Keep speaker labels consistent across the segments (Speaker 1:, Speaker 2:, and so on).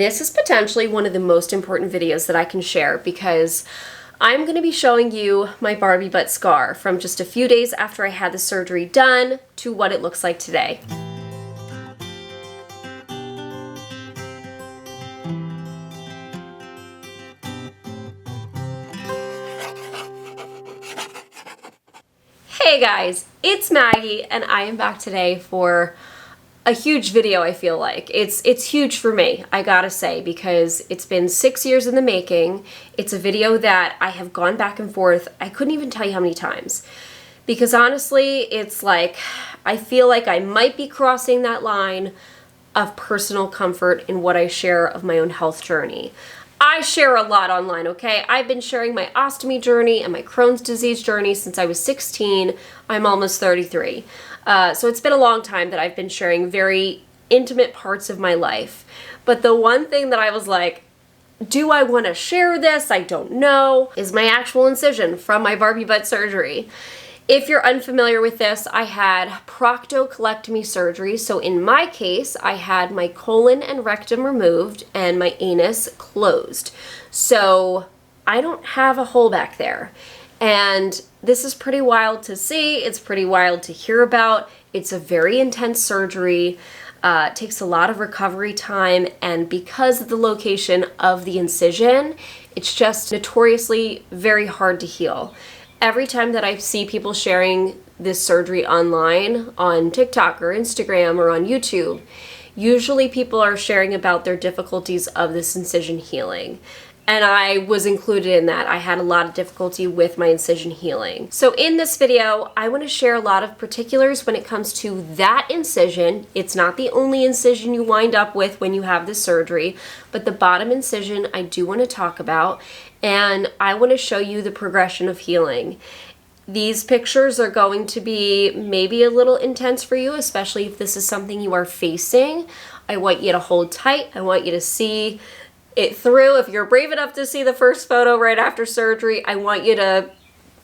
Speaker 1: This is potentially one of the most important videos that I can share because I'm going to be showing you my Barbie butt scar from just a few days after I had the surgery done to what it looks like today. Hey guys, it's Maggie and I am back today for a huge video. I feel like it's huge for me, I gotta say, because it's been 6 years in the making. It's a video that I have gone back and forth, I couldn't even tell you how many times, because honestly it's like I feel like I might be crossing that line of personal comfort in what I share of my own health journey. I share a lot online, okay? I've been sharing my ostomy journey and my Crohn's disease journey since I was 16. I'm almost 33. So it's been a long time that I've been sharing very intimate parts of my life. But the one thing that I was like, do I want to share this? I don't know, is my actual incision from my Barbie butt surgery. If you're unfamiliar with this, I had proctocolectomy surgery. So in my case, I had my colon and rectum removed and my anus closed. So I don't have a hole back there. And this is pretty wild to see. It's pretty wild to hear about. It's a very intense surgery. It takes a lot of recovery time. And because of the location of the incision, it's just notoriously very hard to heal. Every time that I see people sharing this surgery online, on TikTok or Instagram or on YouTube, usually people are sharing about their difficulties of this incision healing. And I was included in that. I had a lot of difficulty with my incision healing. So in this video, I want to share a lot of particulars when it comes to that incision. It's not the only incision you wind up with when you have this surgery, but the bottom incision I do want to talk about. And I want to show you the progression of healing. These pictures are going to be maybe a little intense for you, especially if this is something you are facing. I want you to hold tight. I want you to see it through. If you're brave enough to see the first photo right after surgery, I want you to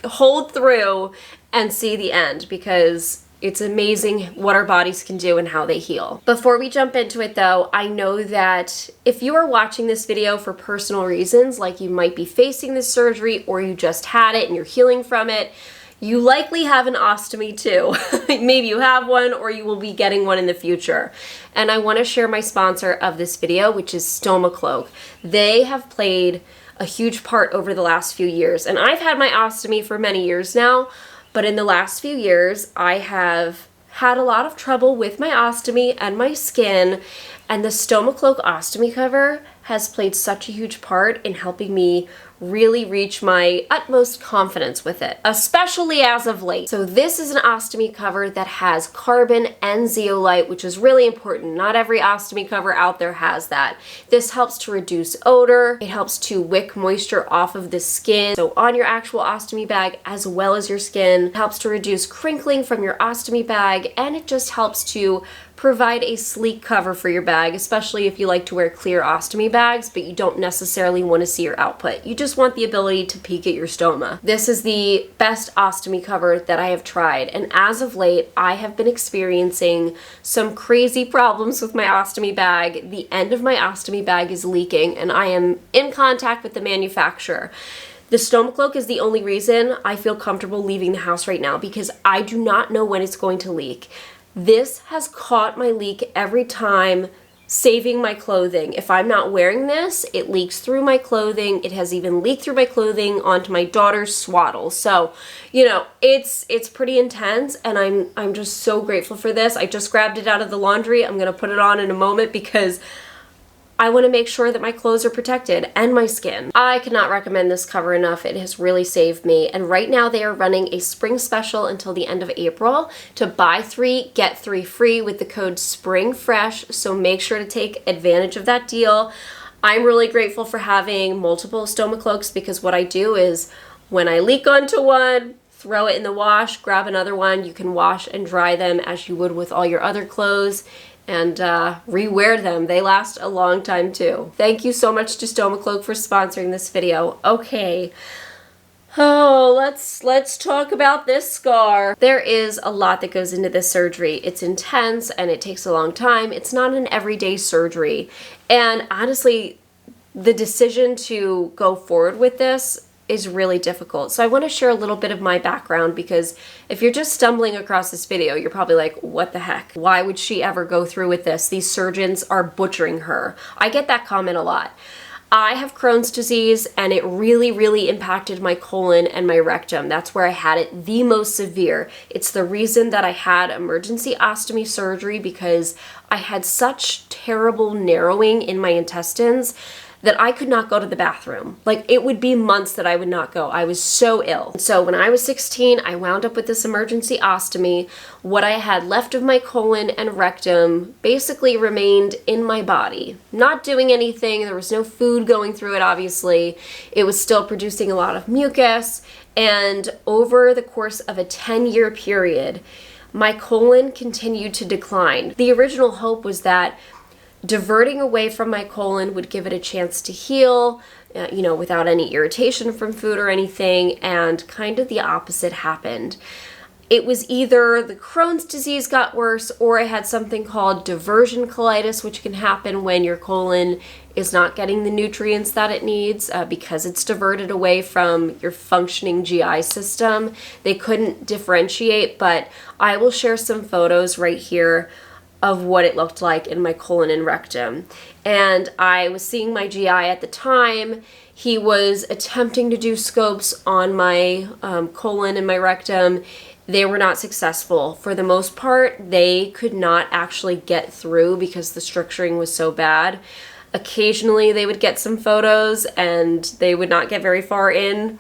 Speaker 1: hold through and see the end, because it's amazing what our bodies can do and how they heal. Before we jump into it though, I know that if you are watching this video for personal reasons, like you might be facing this surgery or you just had it and you're healing from it, you likely have an ostomy too. Maybe you have one or you will be getting one in the future. And I want to share my sponsor of this video, which is 𝙗𝙗𝙗𝙗. They have played a huge part over the last few years. And I've had my ostomy for many years now, but in the last few years, I have had a lot of trouble with my ostomy and my skin, and the 𝙗𝙗𝙗𝙗 ostomy cover has played such a huge part in helping me really reach my utmost confidence with it, especially as of late. So this is an ostomy cover that has carbon and zeolite, which is really important. Not every ostomy cover out there has that. This helps to reduce odor. It helps to wick moisture off of the skin, so on your actual ostomy bag as well as your skin. It helps to reduce crinkling from your ostomy bag, and it just helps to provide a sleek cover for your bag, especially if you like to wear clear ostomy bags, but you don't necessarily want to see your output. You just want the ability to peek at your stoma. This is the best ostomy cover that I have tried, and as of late, I have been experiencing some crazy problems with my ostomy bag. The end of my ostomy bag is leaking, and I am in contact with the manufacturer. The 𝙗𝙗𝙗𝙗 is the only reason I feel comfortable leaving the house right now, because I do not know when it's going to leak. This has caught my leak every time, saving my clothing. If I'm not wearing this, it leaks through my clothing. It has even leaked through my clothing onto my daughter's swaddle. So, you know, it's pretty intense, and I'm just so grateful for this. I just grabbed it out of the laundry. I'm gonna put it on in a moment because I want to make sure that my clothes are protected and my skin. I cannot recommend this cover enough. It has really saved me. And right now they are running a spring special until the end of April to buy 3, get 3 free with the code SPRINGFRESH. So make sure to take advantage of that deal. I'm really grateful for having multiple 𝙗𝙗𝙗𝙗𝙗 because what I do is when I leak onto one, throw it in the wash, grab another one. You can wash and dry them as you would with all your other clothes, and rewear them. They last a long time too. Thank you so much to 𝙗𝙗𝙗𝙗𝙗 for sponsoring this video. Okay, Oh, let's talk about this scar. There is a lot that goes into this surgery. It's intense and it takes a long time. It's not an everyday surgery. And honestly, the decision to go forward with this is really difficult. So I want to share a little bit of my background, because if you're just stumbling across this video, you're probably like, what the heck? Why would she ever go through with this? These surgeons are butchering her. I get that comment a lot. I have Crohn's disease, and it really, really impacted my colon and my rectum. That's where I had it the most severe. It's the reason that I had emergency ostomy surgery, because I had such terrible narrowing in my intestines that I could not go to the bathroom. Like, it would be months that I would not go. I was so ill. So when I was 16, I wound up with this emergency ostomy. What I had left of my colon and rectum basically remained in my body, not doing anything. There was no food going through it, obviously. It was still producing a lot of mucus. And over the course of a 10-year period, my colon continued to decline. The original hope was that diverting away from my colon would give it a chance to heal, without any irritation from food or anything, and kind of the opposite happened. It was either the Crohn's disease got worse, or I had something called diversion colitis, which can happen when your colon is not getting the nutrients that it needs because it's diverted away from your functioning GI system. They couldn't differentiate, but I will share some photos right here of what it looked like in my colon and rectum. And I was seeing my GI at the time. He was attempting to do scopes on my colon and my rectum. They were not successful. For the most part, they could not actually get through because the structuring was so bad. Occasionally they would get some photos and they would not get very far in.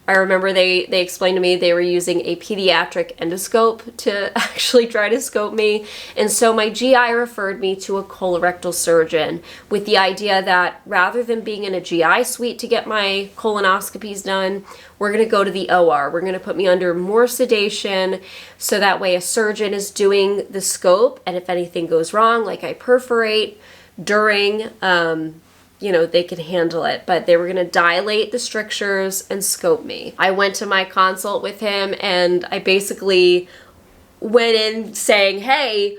Speaker 1: I remember they explained to me they were using a pediatric endoscope to actually try to scope me. And so my GI referred me to a colorectal surgeon with the idea that rather than being in a GI suite to get my colonoscopies done, we're going to go to the OR. We're going to put me under more sedation so that way a surgeon is doing the scope, and if anything goes wrong, like I perforate during, they could handle it. But they were going to dilate the strictures and scope me. I went to my consult with him, and I basically went in saying, hey,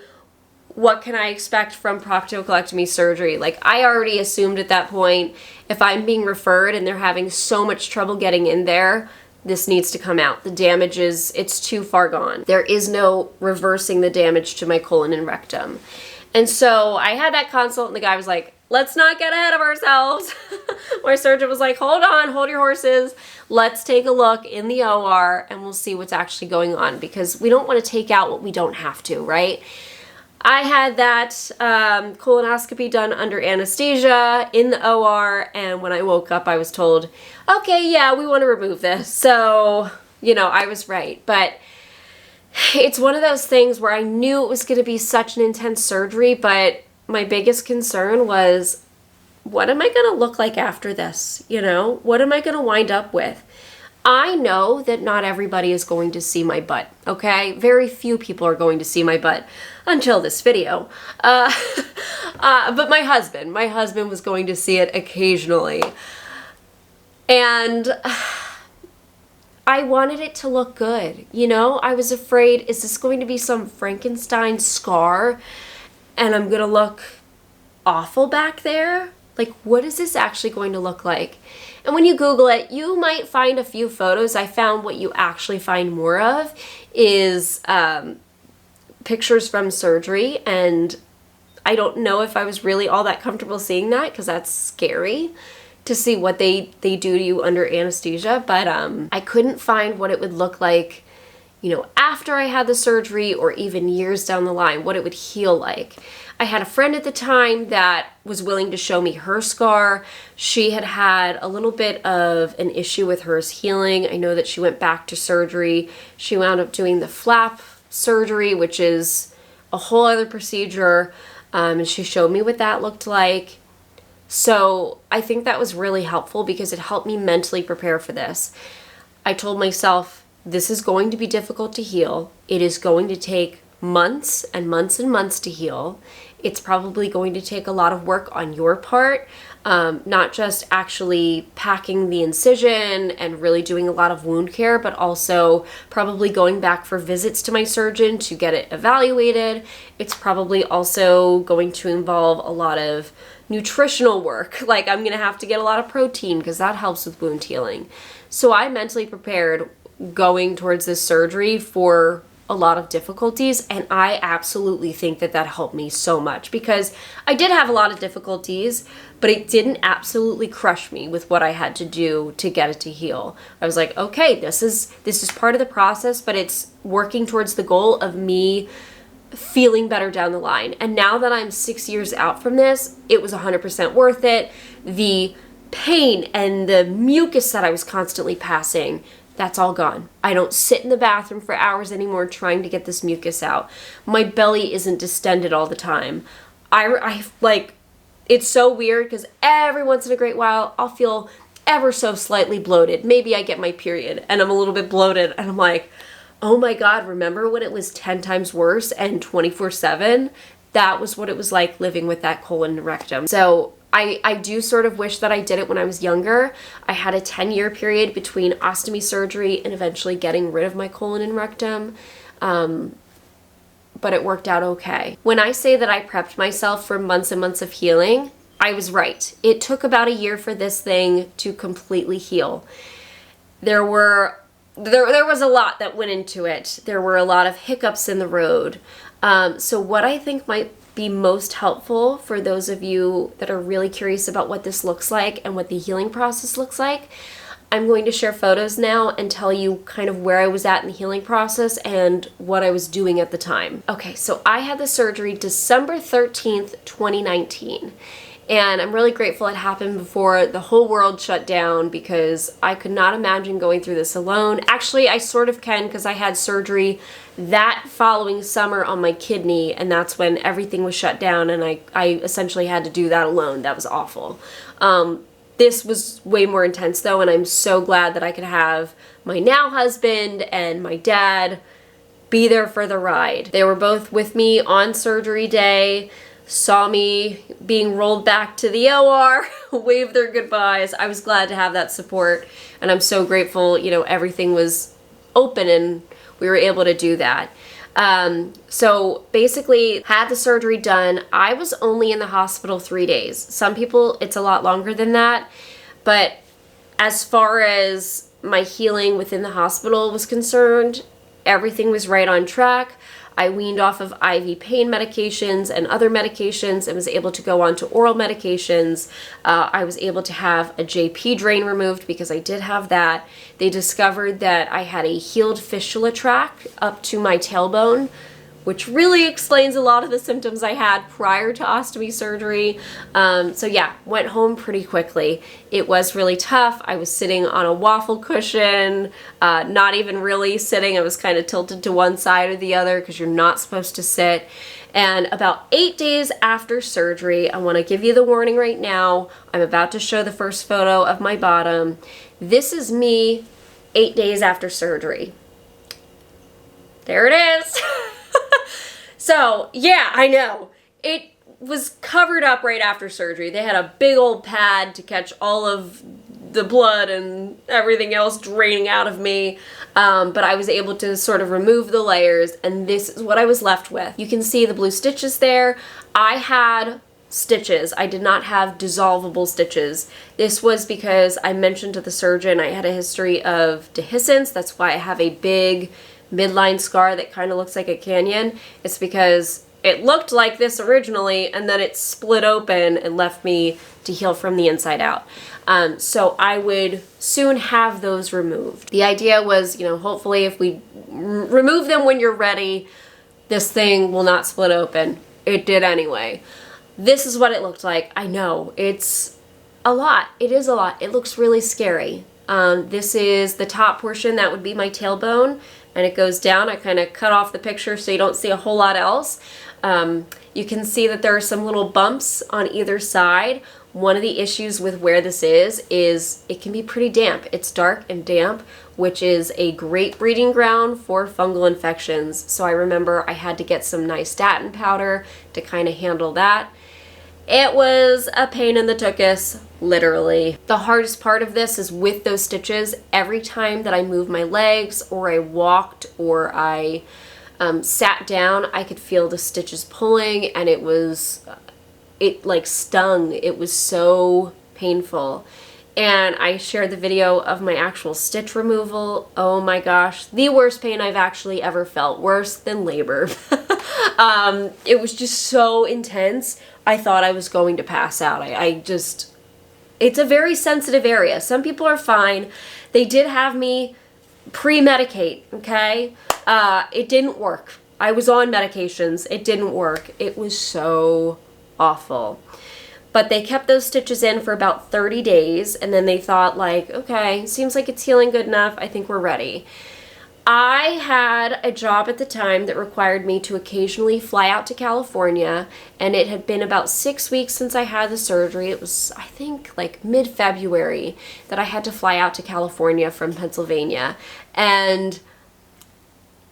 Speaker 1: what can I expect from proctocolectomy surgery? Like, I already assumed at that point, if I'm being referred and they're having so much trouble getting in there, this needs to come out. The damage it's too far gone. There is no reversing the damage to my colon and rectum. And so I had that consult, and the guy was like, let's not get ahead of ourselves. My surgeon was like, hold on, hold your horses. Let's take a look in the OR and we'll see what's actually going on, because we don't want to take out what we don't have to, right? I had that colonoscopy done under anesthesia in the OR, and when I woke up, I was told, okay, yeah, we want to remove this. So, I was right. But it's one of those things where I knew it was going to be such an intense surgery, but my biggest concern was, what am I going to look like after this? What am I going to wind up with? I know that not everybody is going to see my butt, okay? Very few people are going to see my butt until this video. But my husband was going to see it occasionally. And I wanted it to look good, I was afraid, is this going to be some Frankenstein scar and I'm gonna look awful back there? Like, what is this actually going to look like? And when you Google it, you might find a few photos. I found what you actually find more of is pictures from surgery, and I don't know if I was really all that comfortable seeing that, because that's scary to see what they do to you under anesthesia. But I couldn't find what it would look like, after I had the surgery, or even years down the line, what it would heal like. I had a friend at the time that was willing to show me her scar. She had had a little bit of an issue with hers healing. I know that she went back to surgery. She wound up doing the flap surgery, which is a whole other procedure, and she showed me what that looked like. So I think that was really helpful, because it helped me mentally prepare for this. I told myself, this is going to be difficult to heal. It is going to take months and months and months to heal. It's probably going to take a lot of work on your part, not just actually packing the incision and really doing a lot of wound care, but also probably going back for visits to my surgeon to get it evaluated. It's probably also going to involve a lot of nutritional work. Like I'm going to have to get a lot of protein because that helps with wound healing. So I mentally prepared going towards this surgery for a lot of difficulties, and I absolutely think that that helped me so much because I did have a lot of difficulties, but it didn't absolutely crush me with what I had to do to get it to heal. I was like, okay, this is part of the process, but it's working towards the goal of me feeling better down the line. And now that I'm 6 years out from this, it was 100% worth it. The pain and the mucus that I was constantly passing, that's all gone. I don't sit in the bathroom for hours anymore trying to get this mucus out. My belly isn't distended all the time. I like, it's so weird because every once in a great while I'll feel ever so slightly bloated. Maybe I get my period and I'm a little bit bloated and I'm like, oh my God, remember when it was 10 times worse and 24/7? That was what it was like living with that colon and rectum. So I do sort of wish that I did it when I was younger. I had a 10-year period between ostomy surgery and eventually getting rid of my colon and rectum, but it worked out okay. When I say that I prepped myself for months and months of healing, I was right. It took about a year for this thing to completely heal. There was a lot that went into it. There were a lot of hiccups in the road. So what I think might be most helpful for those of you that are really curious about what this looks like and what the healing process looks like, I'm going to share photos now and tell you kind of where I was at in the healing process and what I was doing at the time. Okay, so I had the surgery December 13th, 2019. And I'm really grateful it happened before the whole world shut down because I could not imagine going through this alone. Actually, I sort of can because I had surgery that following summer on my kidney, and that's when everything was shut down and I essentially had to do that alone. That was awful. This was way more intense though, and I'm so glad that I could have my now husband and my dad be there for the ride. They were both with me on surgery day, saw me being rolled back to the OR, waved their goodbyes. I was glad to have that support, and I'm so grateful, you know, everything was open and we were able to do that. So basically had the surgery done. I was only in the hospital 3 days. Some people, it's a lot longer than that, but as far as my healing within the hospital was concerned, everything was right on track. I weaned off of IV pain medications and other medications and was able to go on to oral medications. I was able to have a JP drain removed because I did have that. They discovered that I had a healed fistula tract up to my tailbone, which really explains a lot of the symptoms I had prior to ostomy surgery. So yeah, went home pretty quickly. It was really tough. I was sitting on a waffle cushion, not even really sitting. I was kind of tilted to one side or the other because you're not supposed to sit. And about 8 days after surgery, I want to give you the warning right now. I'm about to show the first photo of my bottom. This is me 8 days after surgery. There it is. So, yeah, I know. It was covered up right after surgery. They had a big old pad to catch all of the blood and everything else draining out of me. But I was able to sort of remove the layers, and this is what I was left with. You can see the blue stitches there. I had stitches. I did not have dissolvable stitches. This was because I mentioned to the surgeon I had a history of dehiscence. That's why I have a big midline scar that kind of looks like a canyon. It's because it looked like this originally and then it split open and left me to heal from the inside out. So I would soon have those removed. The idea was, you know, hopefully if we remove them when you're ready, this thing will not split open. It did anyway. This is what it looked like. I know, it's a lot. It is a lot. It looks really scary. This is the top portion, that would be my tailbone, and it goes down. I kind of cut off the picture so you don't see a whole lot else. You can see that there are some little bumps on either side. One of the issues with where this is it can be pretty damp. It's dark and damp, which is a great breeding ground for fungal infections. So I remember I had to get some nystatin powder to kind of handle that. It was a pain in the tuchus, literally. The hardest part of this is with those stitches, every time that I moved my legs or I walked or I sat down, I could feel the stitches pulling, and it like stung. It was so painful. And I shared the video of my actual stitch removal. Oh my gosh, the worst pain I've actually ever felt, worse than labor. It was just so intense. I thought I was going to pass out. It's a very sensitive area. Some people are fine. They did have me pre-medicate, okay? It didn't work. I was on medications. It didn't work. It was so awful. But they kept those stitches in for about 30 days, and then they thought like, okay, seems like it's healing good enough. I think we're ready. I had a job at the time that required me to occasionally fly out to California, and it had been about 6 weeks since I had the surgery. It was, I think, like mid-February that I had to fly out to California from Pennsylvania. And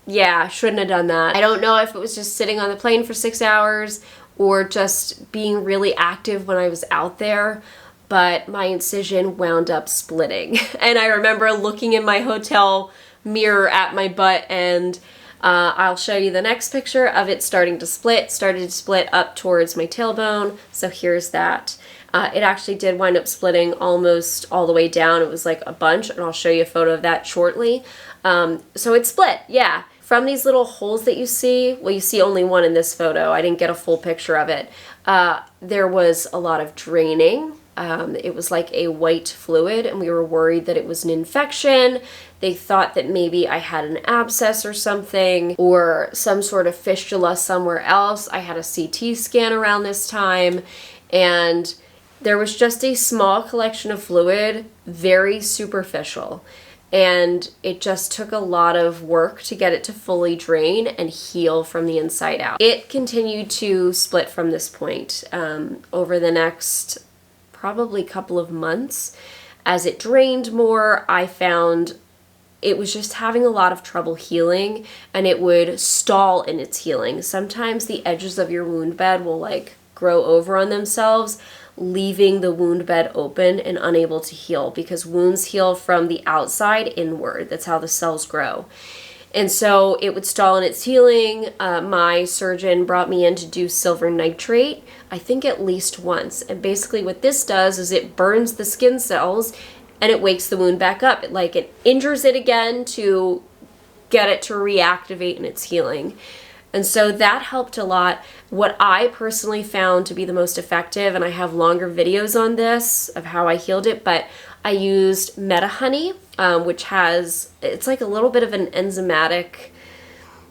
Speaker 1: yeah, shouldn't have done that. I don't know if it was just sitting on the plane for 6 hours or just being really active when I was out there, but my incision wound up splitting. And I remember looking in my hotel mirror at my butt, and I'll show you the next picture of it starting to split. Started to split up towards my tailbone, so here's that. It actually did wind up splitting almost all the way down. It was like a bunch, and I'll show you a photo of that shortly. So it split, yeah. From these little holes that you see, well, you see only one in this photo. I didn't get a full picture of it. There was a lot of draining. It was like a white fluid, and we were worried that it was an infection. They thought that maybe I had an abscess or something, or some sort of fistula somewhere else. I had a CT scan around this time, and there was just a small collection of fluid, very superficial. And it just took a lot of work to get it to fully drain and heal from the inside out. It continued to split from this point over the next probably couple of months. As it drained more, I found it was just having a lot of trouble healing, and it would stall in its healing. Sometimes the edges of your wound bed will like grow over on themselves, leaving the wound bed open and unable to heal, because wounds heal from the outside inward. That's how the cells grow. And so it would stall in its healing. My surgeon brought me in to do silver nitrate, I think at least once. And basically what this does is it burns the skin cells and it wakes the wound back up. It injures it again to get it to reactivate in its healing. And so that helped a lot. What I personally found to be the most effective, and I have longer videos on this of how I healed it, but I used Meta-Honey, which it's like a little bit of an enzymatic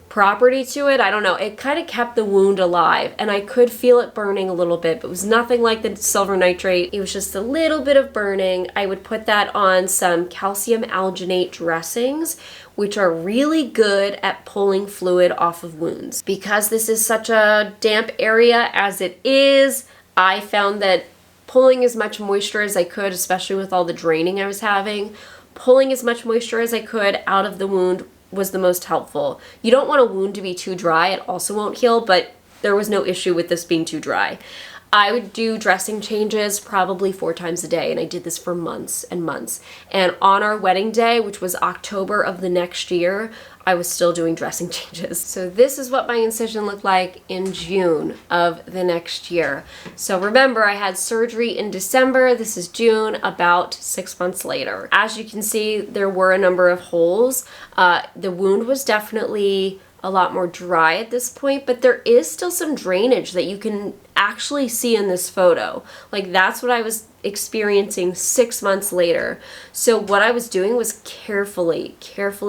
Speaker 1: property to it. I don't know. It kind of kept the wound alive, and I could feel it burning a little bit, but it was nothing like the silver nitrate. It was just a little bit of burning. I would put that on some calcium alginate dressings, which are really good at pulling fluid off of wounds. Because this is such a damp area as it is, I found that pulling as much moisture as I could, especially with all the draining I was having, pulling as much moisture as I could out of the wound was the most helpful. You don't want a wound to be too dry. It also won't heal, but there was no issue with this being too dry. I would do dressing changes probably 4 times a day, and I did this for months and months. And on our wedding day, which was October of the next year, I was still doing dressing changes. So this is what my incision looked like in June of the next year. So remember, I had surgery in December. This is June, about 6 months later. As you can see, there were a number of holes. The wound was definitely a lot more dry at this point, but there is still some drainage that you can actually see in this photo. Like, that's what I was experiencing 6 months later. So what I was doing was carefully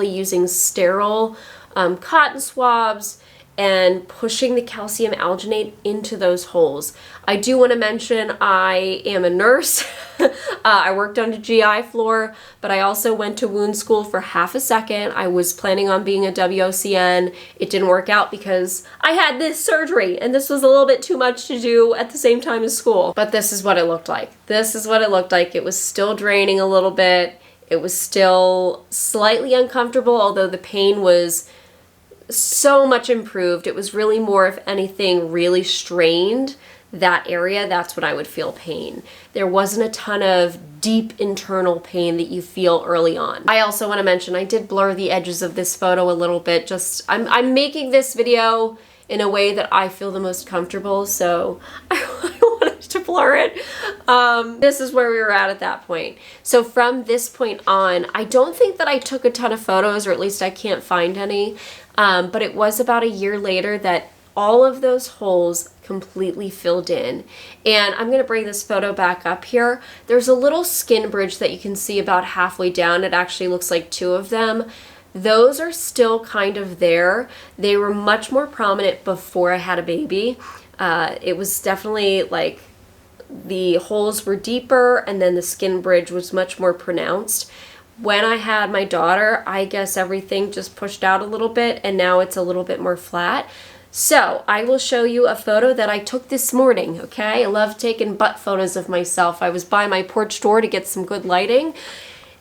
Speaker 1: using sterile cotton swabs and pushing the calcium alginate into those holes. I do want to mention I am a nurse. I worked on the GI floor, but I also went to wound school for half a second. I was planning on being a WOCN. It didn't work out because I had this surgery, and this was a little bit too much to do at the same time as school. But this is what it looked like. This is what it looked like. It was still draining a little bit. It was still slightly uncomfortable, although the pain was so much improved. It was really more, if anything, really strained that area. That's when I would feel pain. There wasn't a ton of deep internal pain that you feel early on. I also want to mention I did blur the edges of this photo a little bit. Just I'm making this video in a way that I feel the most comfortable, so I wanted to blur it. This is where we were at that point. So from this point on, I don't think that I took a ton of photos, or at least I can't find any, but it was about a year later that all of those holes completely filled in. And I'm going to bring this photo back up here. There's a little skin bridge that you can see about halfway down. It actually looks like two of them. Those are still kind of there. They were much more prominent before I had a baby. It was definitely like the holes were deeper and then the skin bridge was much more pronounced. When I had my daughter, I guess everything just pushed out a little bit and now it's a little bit more flat. So I will show you a photo that I took this morning, okay? I love taking butt photos of myself. I was by my porch door to get some good lighting.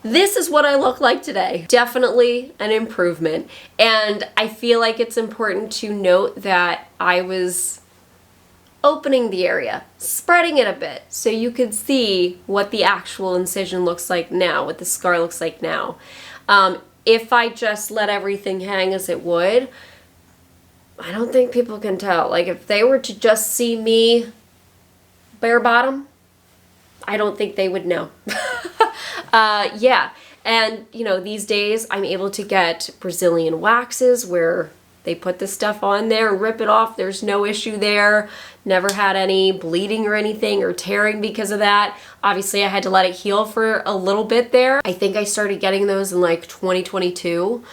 Speaker 1: This is what I look like today. Definitely an improvement. And I feel like it's important to note that I was opening the area, spreading it a bit so you could see what the actual incision looks like now, what the scar looks like now. If I just let everything hang as it would, I don't think people can tell. Like if they were to just see me bare bottom, I don't think they would know. Yeah, and you know, these days I'm able to get Brazilian waxes where they put the stuff on there and rip it off. There's no issue there. Never had any bleeding or anything or tearing because of that. Obviously I had to let it heal for a little bit there. I think I started getting those in like 2022.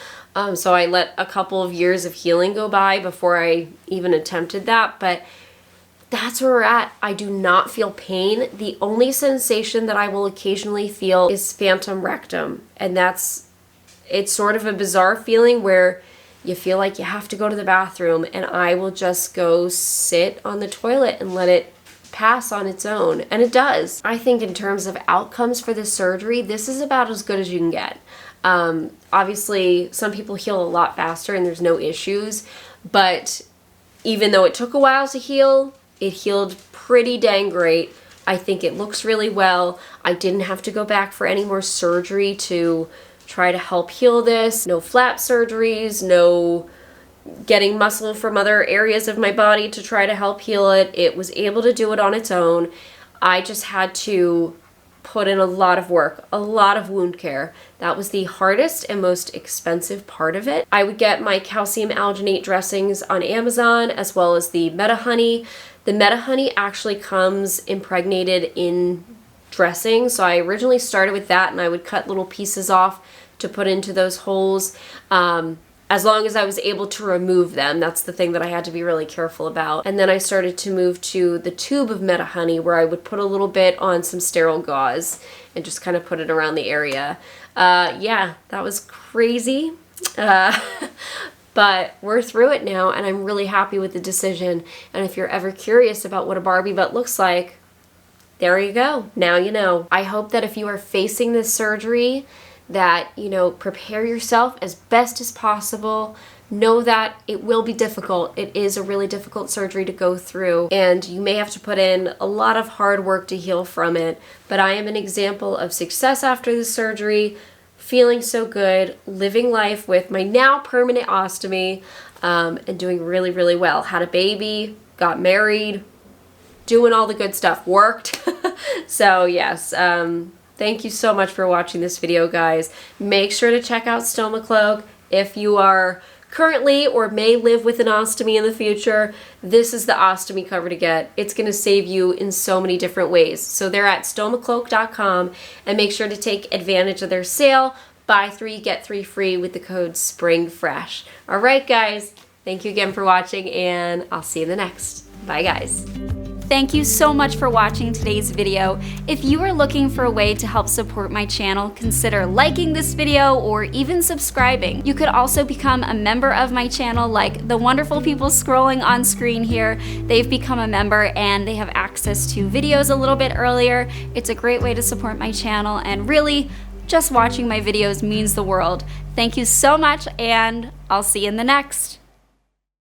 Speaker 1: So I let a couple of years of healing go by before I even attempted that, but that's where we're at. I do not feel pain. The only sensation that I will occasionally feel is phantom rectum, and it's sort of a bizarre feeling where you feel like you have to go to the bathroom, and I will just go sit on the toilet and let it pass on its own, and it does. I think in terms of outcomes for the surgery, this is about as good as you can get. Obviously, some people heal a lot faster and there's no issues, but even though it took a while to heal, it healed pretty dang great. I think it looks really well. I didn't have to go back for any more surgery to try to help heal this. No flap surgeries, no getting muscle from other areas of my body to try to help heal it. It was able to do it on its own. I just had to put in a lot of work, a lot of wound care. That was the hardest and most expensive part of it. I would get my calcium alginate dressings on Amazon as well as the Meta Honey. The Meta Honey actually comes impregnated in dressing, so I originally started with that and I would cut little pieces off to put into those holes. As long as I was able to remove them, that's the thing that I had to be really careful about. And then I started to move to the tube of Meta Honey where I would put a little bit on some sterile gauze and just kind of put it around the area. Yeah, that was crazy. But we're through it now and I'm really happy with the decision. And if you're ever curious about what a Barbie butt looks like, there you go. Now you know. I hope that if you are facing this surgery, that, you know, prepare yourself as best as possible. Know that it will be difficult. It is a really difficult surgery to go through, and you may have to put in a lot of hard work to heal from it. But I am an example of success after the surgery, feeling so good, living life with my now permanent ostomy, and doing really, really well. Had a baby, got married, doing all the good stuff, worked. So yes, thank you so much for watching this video, guys. Make sure to check out Stomacloak. If you are currently or may live with an ostomy in the future, this is the ostomy cover to get. It's going to save you in so many different ways. So they're at stomacloak.com, and make sure to take advantage of their sale. Buy 3, get 3 free with the code SPRINGFRESH. All right, guys. Thank you again for watching, and I'll see you in the next. Bye, guys.
Speaker 2: Thank you so much for watching today's video. If you are looking for a way to help support my channel, consider liking this video or even subscribing. You could also become a member of my channel, like the wonderful people scrolling on screen here. They've become a member and they have access to videos a little bit earlier. It's a great way to support my channel and really Just watching my videos means the world. Thank you so much, and I'll see you in the next.